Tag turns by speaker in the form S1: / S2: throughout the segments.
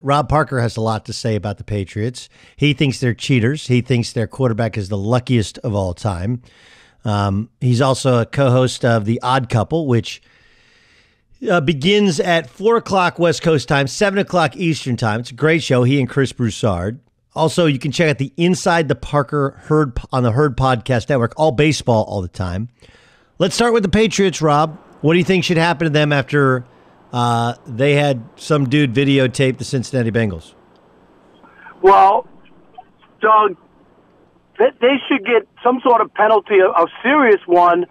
S1: Rob Parker has a lot to say about the Patriots. He thinks they're cheaters. He thinks their quarterback is the luckiest of all time. He's also a co-host of The Odd Couple, which begins at 4 o'clock West Coast time, 7 o'clock Eastern time. It's a great show. He and Chris Broussard. Also, you can check out the Inside the Parker Herd on the Herd Podcast Network. All baseball all the time. Let's start with the Patriots, Rob. What do you think should happen to them after they had some dude videotape the Cincinnati Bengals?
S2: Well, Doug, they should get some sort of penalty, a serious one,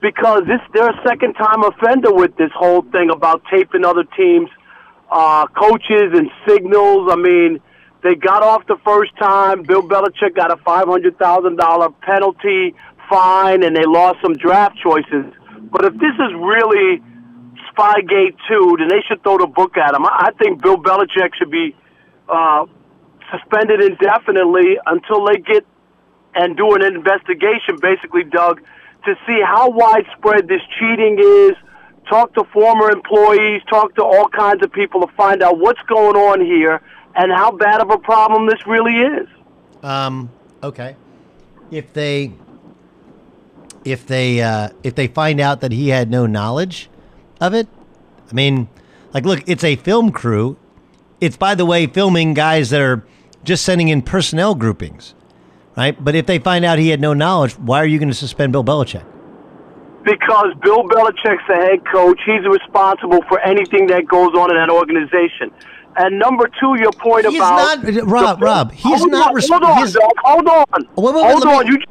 S2: because they're a second-time offender with this whole thing about taping other teams' coaches and signals. I mean, they got off the first time. Bill Belichick got a $500,000 penalty fine, and they lost some draft choices. But if this is really Spygate 2, then they should throw the book at him. I think Bill Belichick should be suspended indefinitely until they get and do an investigation, basically, Doug, to see how widespread this cheating is, talk to former employees, talk to all kinds of people to find out what's going on here and how bad of a problem this really is.
S1: Okay. If they find out that he had no knowledge of it, I mean, like, look, it's a film crew. It's, by the way, filming guys that are just sending in personnel groupings, right? But if they find out he had no knowledge, why are you going to suspend Bill Belichick?
S2: Because Bill Belichick's the head coach. He's responsible for anything that goes on in that organization. And number two, your point
S1: he's
S2: about...
S1: Rob, he's not...
S2: Hold on. You just...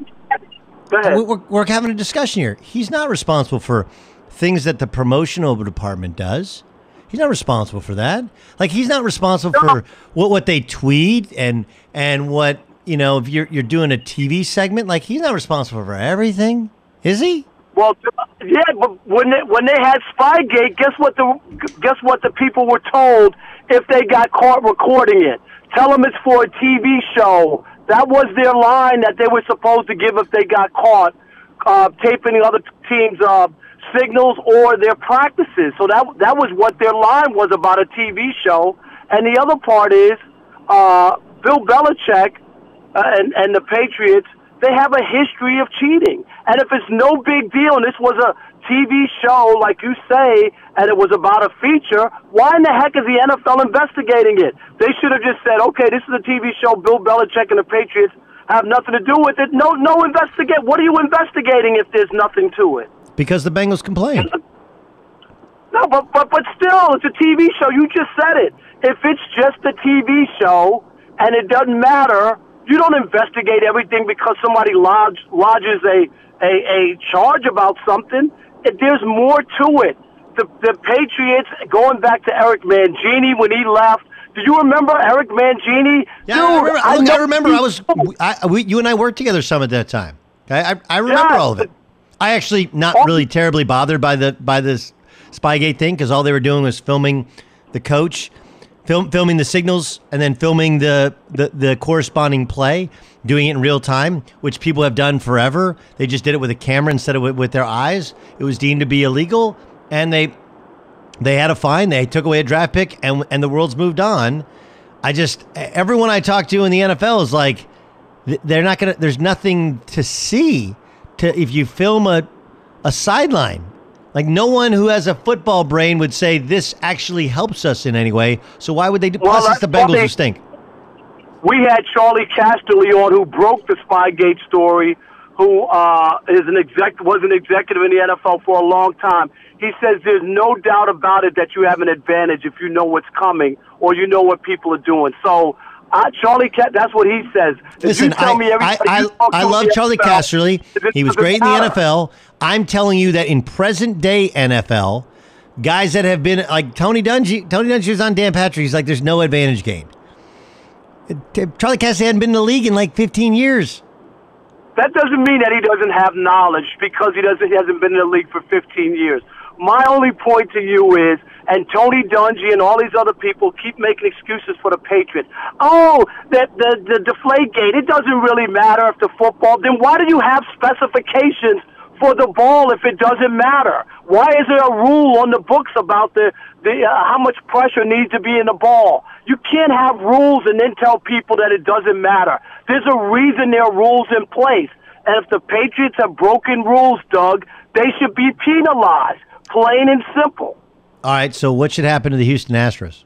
S2: Go ahead.
S1: We're having a discussion here. He's not responsible for things that the promotional department does. He's not responsible for that. Like, he's not responsible for what they tweet and what, you know, if you're doing a TV segment. Like, he's not responsible for everything, is he?
S2: Well, yeah, but when they had Spygate, guess what the people were told if they got caught recording it? Tell them it's for a TV show. That was their line that they were supposed to give if they got caught taping the other teams' signals or their practices. So that was what their line was about, a TV show. And the other part is Bill Belichick and the Patriots, they have a history of cheating. And if it's no big deal and this was a TV show, like you say, and it was about a feature, why in the heck is the NFL investigating it? They should have just said, okay, this is a TV show, Bill Belichick and the Patriots have nothing to do with it. No investigate. What are you investigating if there's nothing to it?
S1: Because the Bengals complained.
S2: No, but still, it's a TV show. You just said it. If it's just a TV show and it doesn't matter, you don't investigate everything because somebody lodges a charge about something. There's more to it. The Patriots, going back to Eric Mangini when he left, do you remember Eric Mangini?
S1: Yeah, dude, I remember. You and I worked together some at that time. Okay? I remember all of it. I actually not really terribly bothered by this Spygate thing because all they were doing was filming the coach, filming the signals, and then filming the corresponding play, doing it in real time, which people have done forever. They just did it with a camera instead of with their eyes. It was deemed to be illegal, and they had a fine. They took away a draft pick, and the world's moved on. Everyone I talk to in the NFL is like, they're not gonna. There's nothing to see if you film a sideline. Like, no one who has a football brain would say this actually helps us in any way. So why would they do? Plus, it's the Bengals who stink.
S2: We had Charlie Casterly on, who broke the Spygate story, who was an executive in the NFL for a long time. He says there's no doubt about it that you have an advantage if you know what's coming or you know what people are doing. So, Charlie, that's what he says.
S1: Listen, I love Charlie Casterly. He was great in the NFL. I'm telling you that in present day NFL, guys that have been like Tony Dungy was on Dan Patrick. He's like, there's no advantage gained. Charlie Casterly hadn't been in the league in like 15 years.
S2: That doesn't mean that he doesn't have knowledge because he hasn't been in the league for 15 years. My only point to you is, and Tony Dungy and all these other people keep making excuses for the Patriots. Oh, the Deflategate, it doesn't really matter if the football. Then why do you have specifications for the ball if it doesn't matter? Why is there a rule on the books about the how much pressure needs to be in the ball? You can't have rules and then tell people that it doesn't matter. There's a reason there are rules in place. And if the Patriots have broken rules, Doug, they should be penalized, plain and simple.
S1: All right, so what should happen to the Houston Astros?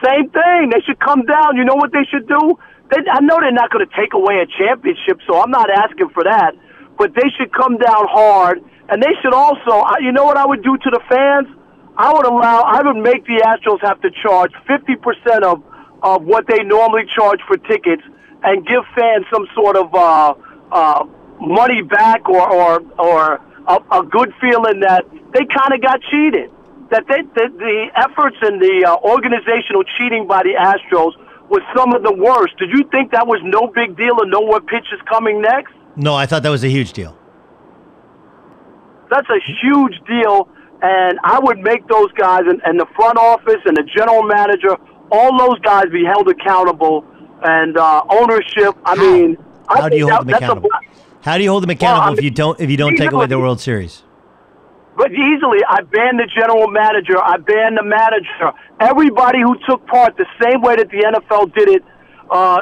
S2: Same thing. They should come down. You know what they should do? I know they're not going to take away a championship, so I'm not asking for that. But they should come down hard, and they should also, you know what I would do to the fans? I would make the Astros have to charge 50% of what they normally charge for tickets and give fans some sort of money back or a good feeling that they kind of got cheated. That the efforts and the organizational cheating by the Astros was some of the worst. Did you think that was no big deal to know what pitch is coming next?
S1: No, I thought that was a huge deal.
S2: That's a huge deal, and I would make those guys and the front office and the general manager, all those guys be held accountable, and ownership. How
S1: do you hold them accountable? How do you hold them accountable if you don't take away the World Series?
S2: But easily, I banned the general manager. I banned the manager. Everybody who took part the same way that the NFL did it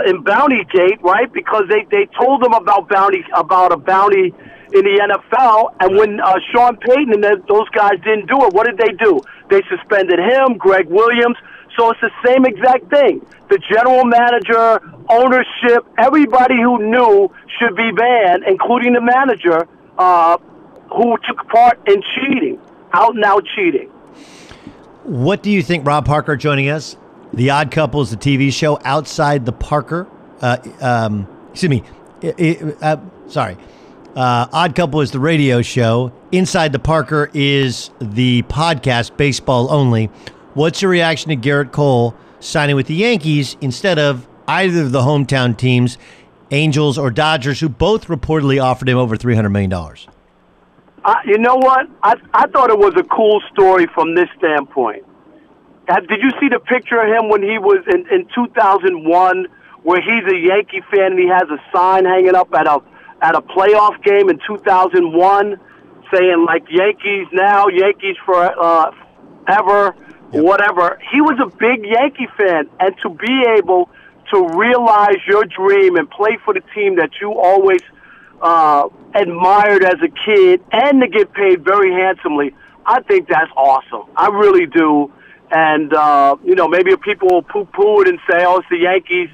S2: in Bountygate, right? Because they told them about a bounty in the NFL, and when Sean Payton and those guys didn't do it, what did they do? They suspended him, Greg Williams. So it's the same exact thing. The general manager, ownership, everybody who knew should be banned, including the manager, who took part in cheating, out and out cheating.
S1: What do you think, Rob Parker joining us? The Odd Couple is the TV show. Outside the Parker. Odd Couple is the radio show. Inside the Parker is the podcast, baseball only. What's your reaction to Gerrit Cole signing with the Yankees instead of either of the hometown teams, Angels or Dodgers, who both reportedly offered him over $300 million?
S2: You know what? I thought it was a cool story from this standpoint. Did you see the picture of him when he was in 2001, where he's a Yankee fan and he has a sign hanging up at a playoff game in 2001 saying, like, Yankees now, Yankees forever, whatever. He was a big Yankee fan, and to be able to realize your dream and play for the team that you always admired as a kid and to get paid very handsomely, I think that's awesome. I really do. And, maybe people will poo-poo it and say, oh, it's the Yankees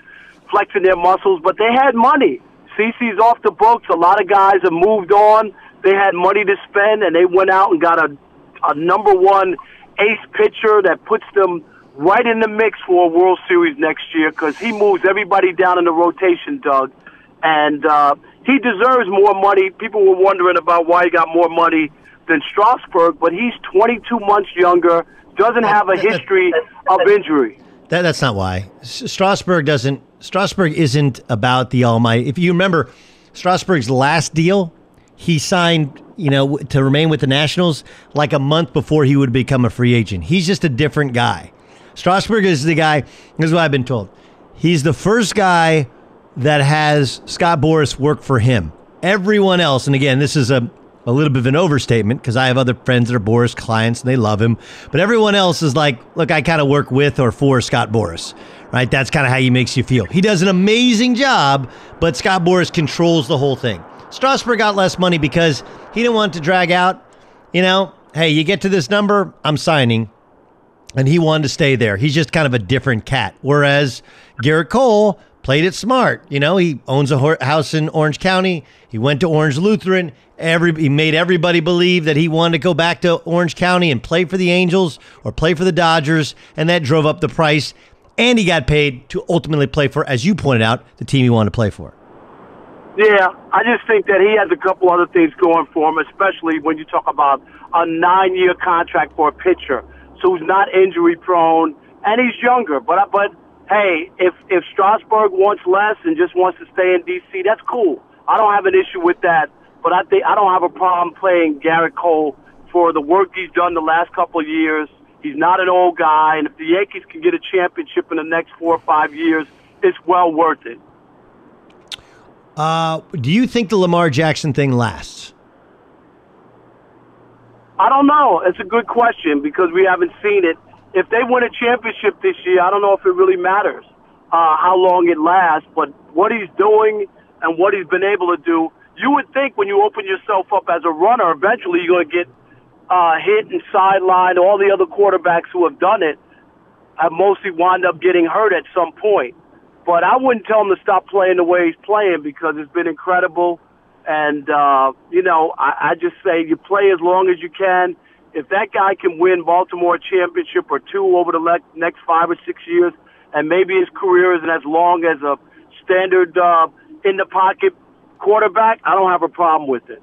S2: flexing their muscles, but they had money. CeCe's off the books. A lot of guys have moved on. They had money to spend, and they went out and got a number one ace pitcher that puts them right in the mix for a World Series next year because he moves everybody down in the rotation, Doug. And he deserves more money. People were wondering about why he got more money than Strasburg, but he's 22 months younger, doesn't have a history of injury.
S1: That's not why. Strasburg isn't about the almighty. If you remember, Strasburg's last deal, he signed, to remain with the Nationals like a month before he would become a free agent. He's just a different guy. Strasburg is the guy, this is what I've been told. He's the first guy that has Scott Boras work for him. Everyone else, and again, this is a little bit of an overstatement because I have other friends that are Boras clients and they love him. But everyone else is like, look, I kind of work with or for Scott Boras, right? That's kind of how he makes you feel. He does an amazing job, but Scott Boras controls the whole thing. Strasburg got less money because he didn't want it to drag out. Hey, you get to this number, I'm signing. And he wanted to stay there. He's just kind of a different cat. Whereas Gerrit Cole played it smart. He owns a house in Orange County. He went to Orange Lutheran. He made everybody believe that he wanted to go back to Orange County and play for the Angels or play for the Dodgers, and that drove up the price. And he got paid to ultimately play for, as you pointed out, the team he wanted to play for.
S2: Yeah, I just think that he has a couple other things going for him, especially when you talk about a 9-year contract for a pitcher, so he's not injury-prone, and he's younger. But hey, if Strasburg wants less and just wants to stay in D.C., that's cool. I don't have an issue with that. But I don't have a problem playing Gerrit Cole for the work he's done the last couple of years. He's not an old guy, and if the Yankees can get a championship in the next 4 or 5 years, it's well worth it.
S1: Do you think the Lamar Jackson thing lasts?
S2: I don't know. It's a good question because we haven't seen it. If they win a championship this year, I don't know if it really matters how long it lasts. But what he's doing and what he's been able to do, you would think when you open yourself up as a runner, eventually you're going to get hit and sidelined. All the other quarterbacks who have done it have mostly wound up getting hurt at some point. But I wouldn't tell him to stop playing the way he's playing because it's been incredible. And, I just say you play as long as you can. If that guy can win Baltimore a championship or two over the next 5 or 6 years, and maybe his career isn't as long as a standard in-the-pocket quarterback, I don't have a problem with it.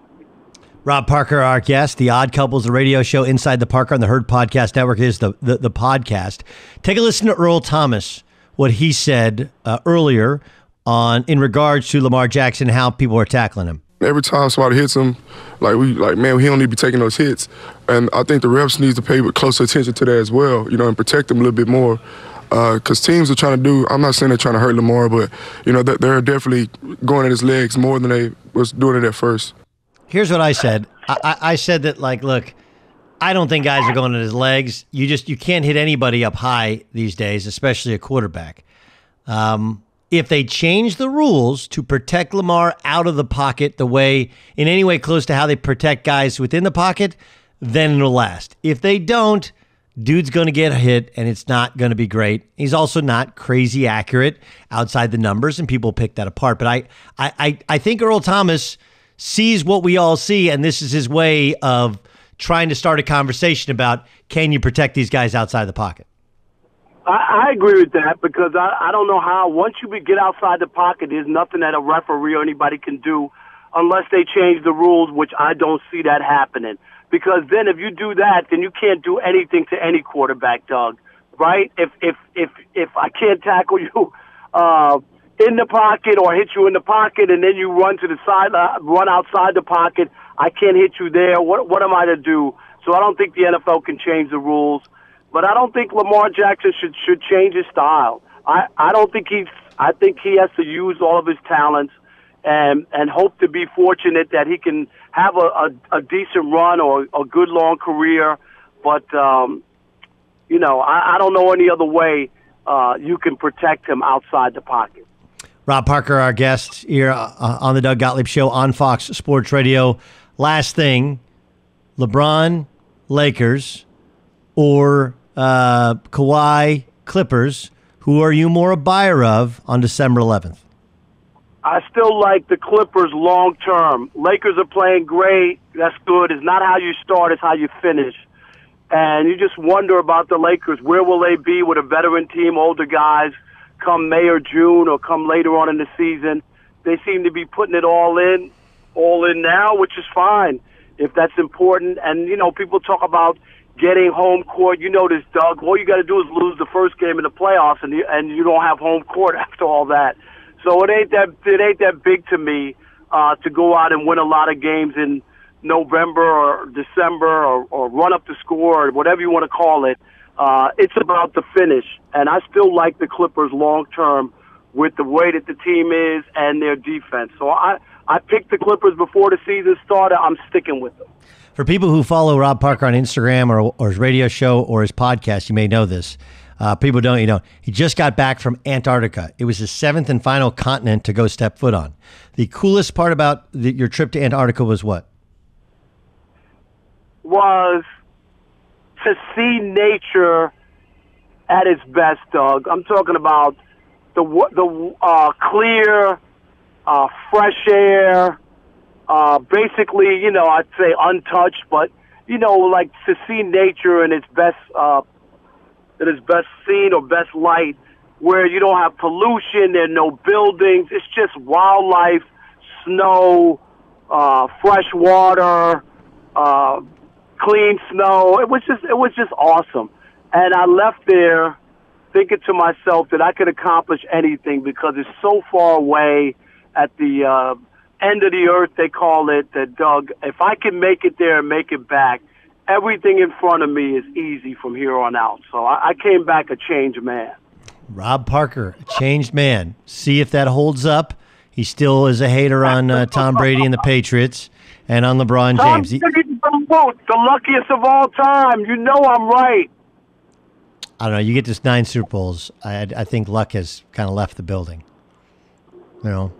S1: Rob Parker, our guest. The Odd Couples, the radio show Inside the Parker on the Herd Podcast Network is the podcast. Take a listen to Earl Thomas, what he said earlier in regards to Lamar Jackson, how people are tackling him.
S3: Every time somebody hits him, man, he don't need to be taking those hits. And I think the refs need to pay closer attention to that as well, and protect him a little bit more. Because teams are trying to do, I'm not saying they're trying to hurt Lamar, but, they're definitely going at his legs more than they was doing it at first.
S1: Here's what I said. I said that, look, I don't think guys are going at his legs. You can't hit anybody up high these days, especially a quarterback. If they change the rules to protect Lamar out of the pocket in any way close to how they protect guys within the pocket, then it'll last. If they don't, dude's going to get hit, and it's not going to be great. He's also not crazy accurate outside the numbers, and people pick that apart. But I think Earl Thomas sees what we all see, and this is his way of trying to start a conversation about, can you protect these guys outside the pocket?
S2: I agree with that because I don't know how. Once you get outside the pocket, there's nothing that a referee or anybody can do unless they change the rules, which I don't see that happening. Because then if you do that, then you can't do anything to any quarterback, Doug, right? If I can't tackle you in the pocket or hit you in the pocket and then you run to the side, run outside the pocket, I can't hit you there. What am I to do? So I don't think the NFL can change the rules. But I don't think Lamar Jackson should change his style. I think he has to use all of his talents and hope to be fortunate that he can have a decent run or a good long career. But I don't know any other way you can protect him outside the pocket.
S1: Rob Parker, our guest here on the Doug Gottlieb Show on Fox Sports Radio. Last thing, LeBron, Lakers, or Kawhi, Clippers, who are you more a buyer of on December 11th?
S2: I still like the Clippers long term. Lakers are playing great. That's good. It's not how you start, it's how you finish. And you just wonder about the Lakers. Where will they be with a veteran team, older guys, come May or June or come later on in the season? They seem to be putting it all in now, which is fine if that's important. And, people talk about getting home court. You know this, Doug. All you got to do is lose the first game in the playoffs, and you don't have home court after all that. So it ain't that big to me to go out and win a lot of games in November or December or run up the score or whatever you want to call it. It's about the finish, and I still like the Clippers long term with the way that the team is and their defense. So I picked the Clippers before the season started. I'm sticking with them.
S1: For people who follow Rob Parker on Instagram or his radio show or his podcast, you may know this. People don't, he just got back from Antarctica. It was his 7th and final continent to go step foot on. The coolest part about your trip to Antarctica was what?
S2: Was to see nature at its best, Doug. I'm talking about the clear, fresh air, basically, I'd say untouched, but, like to see nature in its best scene or best light, where you don't have pollution, there are no buildings, it's just wildlife, snow, fresh water, clean snow. It was just awesome. And I left there thinking to myself that I could accomplish anything because it's so far away at the end of the earth, they call it, that, Doug, if I can make it there and make it back, everything in front of me is easy from here on out. So I came back a changed man.
S1: Rob Parker, a changed man. See if that holds up He still is a hater on Tom Brady and the Patriots and on LeBron James.
S2: The luckiest of all time. You know I'm right.
S1: I don't know. You get this 9 Super Bowls. I think luck has kind of left the building. You know,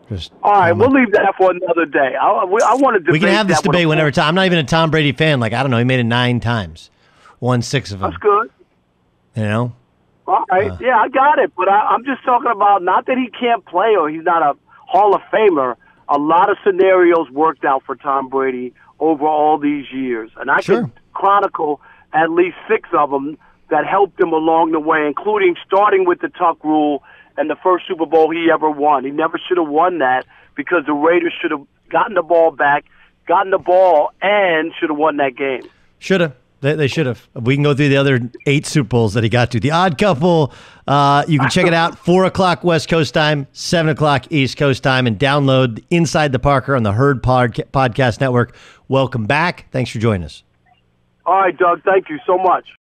S1: just
S2: all right. We'll leave that for another day. I want to debate.
S1: We can have this debate whenever time. I'm not even a Tom Brady fan. Like, I don't know. He made it 9 times, won 6 of them.
S2: That's good.
S1: You know.
S2: All right. Yeah, I got it. But I'm just talking about not that he can't play or he's not a Hall of Famer. A lot of scenarios worked out for Tom Brady over all these years, and I can chronicle at least 6 of them that helped him along the way, including starting with the tuck rule and the first Super Bowl he ever won. He never should have won that because the Raiders should have gotten the ball back, and should have won that game.
S1: Should have. They should have. We can go through the other 8 Super Bowls that he got to. The Odd Couple, you can check it out, 4 o'clock West Coast time, 7 o'clock East Coast time, and download Inside the Parker on the Herd Podcast Network. Welcome back. Thanks for joining us.
S2: All right, Doug. Thank you so much.